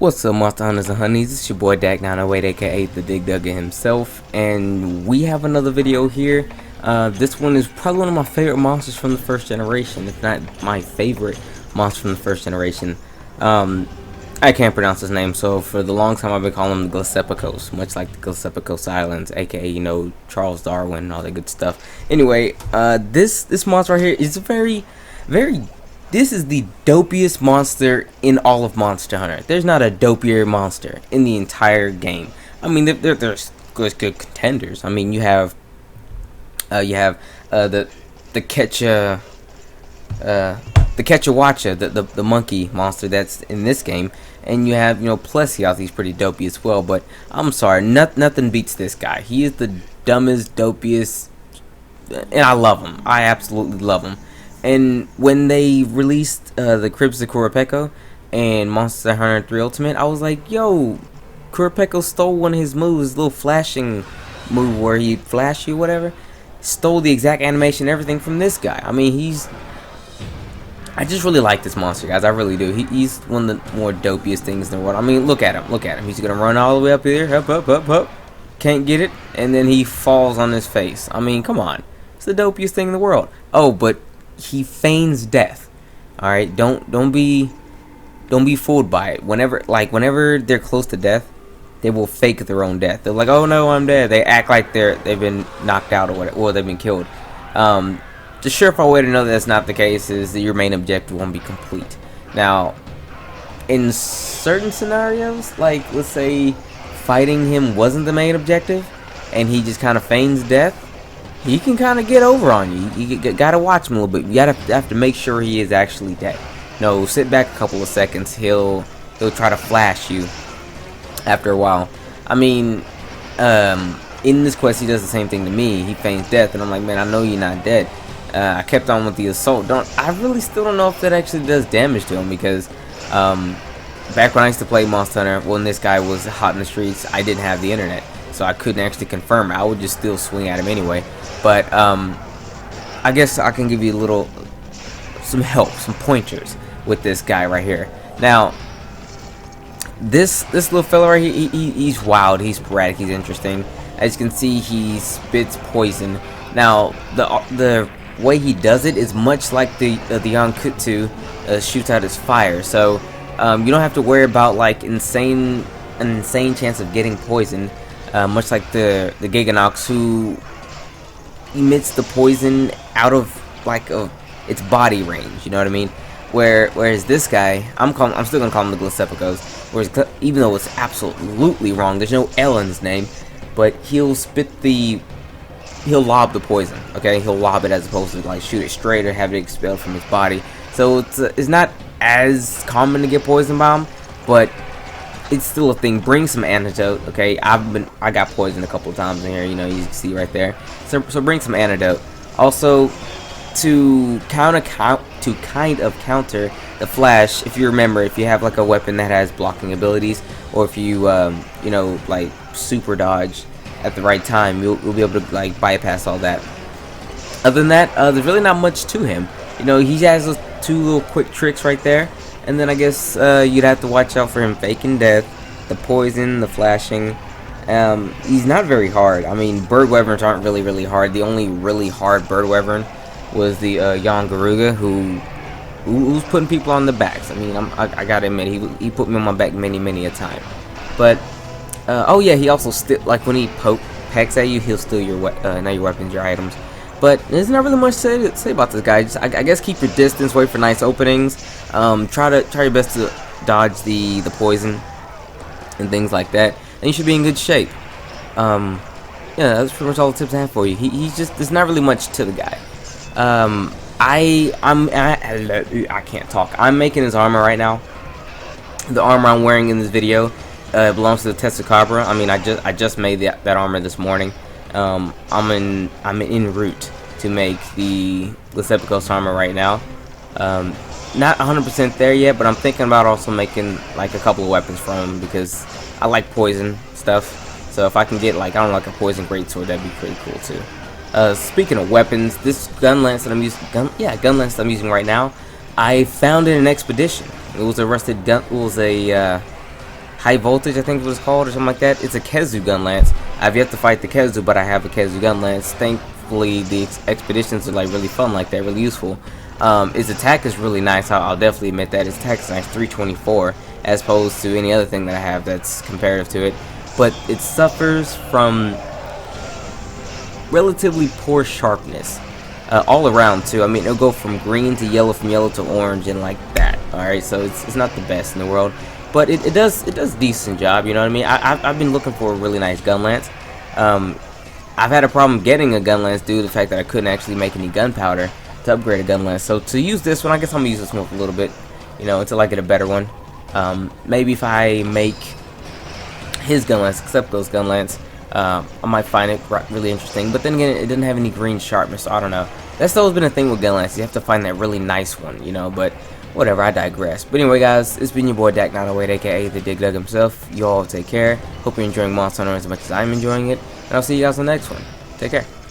What's up, Monster Hunters and Honeys? It's your boy Dak908, aka the Dig Duggan himself, and we have another video here. This one is probably one of my favorite monsters from the first generation, if not my favorite monster from the first generation. I can't pronounce his name, so for the long time I've been calling him the Gypceros, much like the Gypceros Islands, aka, you know, Charles Darwin and all that good stuff. Anyway, this monster right here is this is the dopiest monster in all of Monster Hunter. There's not a dopier monster in the entire game. I mean, there's good contenders. I mean, you have the Tetsucabra, the monkey monster that's in this game, and you have, you know, Plesioth. He's pretty dopey as well. But I'm sorry, nothing beats this guy. He is the dumbest, dopiest, and I love him. I absolutely love him. And when they released the Cribs of Kurapeko and Monster Hunter 3 Ultimate, I was like, yo, Kurapeko stole one of his moves, his little flashing move where he flash you, whatever. Stole the exact animation and everything from this guy. I mean, I just really like this monster, guys. I really do. He's one of the more dopiest things in the world. I mean, look at him. Look at him. He's going to run all the way up here. Up. Can't get it. And then he falls on his face. I mean, come on. It's the dopiest thing in the world. Oh, but he feigns death. All right, don't be fooled by it. Whenever they're close to death, they will fake their own death. They're like, oh no, I'm dead. They act like they've been knocked out or whatever, or they've been killed. The surefire way to know that that's not the case is that your main objective won't be complete. Now, in certain scenarios, like let's say fighting him wasn't the main objective, and he just kind of feigns death, he can kind of get over on you. You gotta watch him a little bit. You have to make sure he is actually dead. No, sit back a couple of seconds. He'll try to flash you after a while. I mean, in this quest, he does the same thing to me. He feigns death, and I'm like, man, I know you're not dead. I kept on with the assault. I really still don't know if that actually does damage to him, because back when I used to play Monster Hunter, when this guy was hot in the streets, I didn't have the internet, so I couldn't actually confirm. I would just still swing at him anyway. But I guess I can give you some help, some pointers with this guy right here. Now, this little fella right here, he's wild, he's sporadic, he's interesting. As you can see, he spits poison. Now, the way he does it is much like the Yankutsu shoots out his fire. So you don't have to worry about like an insane chance of getting poisoned. Much like the Giganox, who emits the poison out of its body range, you know what I mean? Whereas this guy, I'm still gonna call him the Gypceros. Whereas even though it's absolutely wrong, there's no L in his name, but he'll lob the poison. Okay, he'll lob it as opposed to like shoot it straight or have it expelled from his body. So it's not as common to get poisoned by him, but it's still a thing. Bring some antidote, okay? I got poisoned a couple of times in here, you know, you can see right there. So bring some antidote. Also, to kind of counter the flash, if you remember, if you have like a weapon that has blocking abilities, or if you you know, like super dodge at the right time, you'll be able to like bypass all that. Other than that, there's really not much to him. You know, he has those two little quick tricks right there. And then I guess you'd have to watch out for him faking death, the poison, the flashing. He's not very hard. I mean, bird wyverns aren't really hard. The only really hard bird wyvern was the Garuga, who's putting people on the backs. I mean, I gotta admit, he put me on my back many a time. But oh yeah, he also like when he pecks at you, he'll steal your weapons, your items. But there's not really much to say about this guy. Just, I guess keep your distance, wait for nice openings. Try your best to dodge the poison and things like that, and you should be in good shape. Yeah, that's pretty much all the tips I have for you. There's not really much to the guy. I can't talk. I'm making his armor right now. The armor I'm wearing in this video belongs to the Tetsucabra. I mean, I just made that armor this morning. I'm en route to make the Gypceros armor right now. Not 100% there yet, but I'm thinking about also making like a couple of weapons from him, because I like poison stuff. So if I can get like, I don't know, like a poison greatsword, that'd be pretty cool too. Speaking of weapons, this gun lance that I'm using right now, I found in an expedition. It was a rusted gun. It was a High Voltage, I think it was called, or something like that. It's a Kezu gun lance. I've yet to fight the Kezu, but I have a Kezu gun lance. Thankfully, the expeditions are like really fun like that, really useful. Its attack is really nice. I'll definitely admit that. Its attack is nice, 324, as opposed to any other thing that I have that's comparative to it. But it suffers from relatively poor sharpness. All around too. I mean, it'll go from green to yellow to orange, and like that. Alright, so it's not the best in the world, but it does decent job, you know what I mean? I've been looking for a really nice gun lance. I've had a problem getting a gun lance due to the fact that I couldn't actually make any gunpowder to upgrade a gun lance. So to use this one, I guess I'm gonna use this one for a little bit, you know, until I get a better one. Maybe if I make his gun lance, except those gun lance, I might find it really interesting. But then again, it didn't have any green sharpness, so I don't know. That's always been a thing with gun lance. You have to find that really nice one, you know. But whatever, I digress. But anyway, guys, it's been your boy Dak908, aka the Dig Dug himself. You all take care. Hope you're enjoying Monster Hunter as much as I'm enjoying it, and I'll see you guys on the next one. Take care.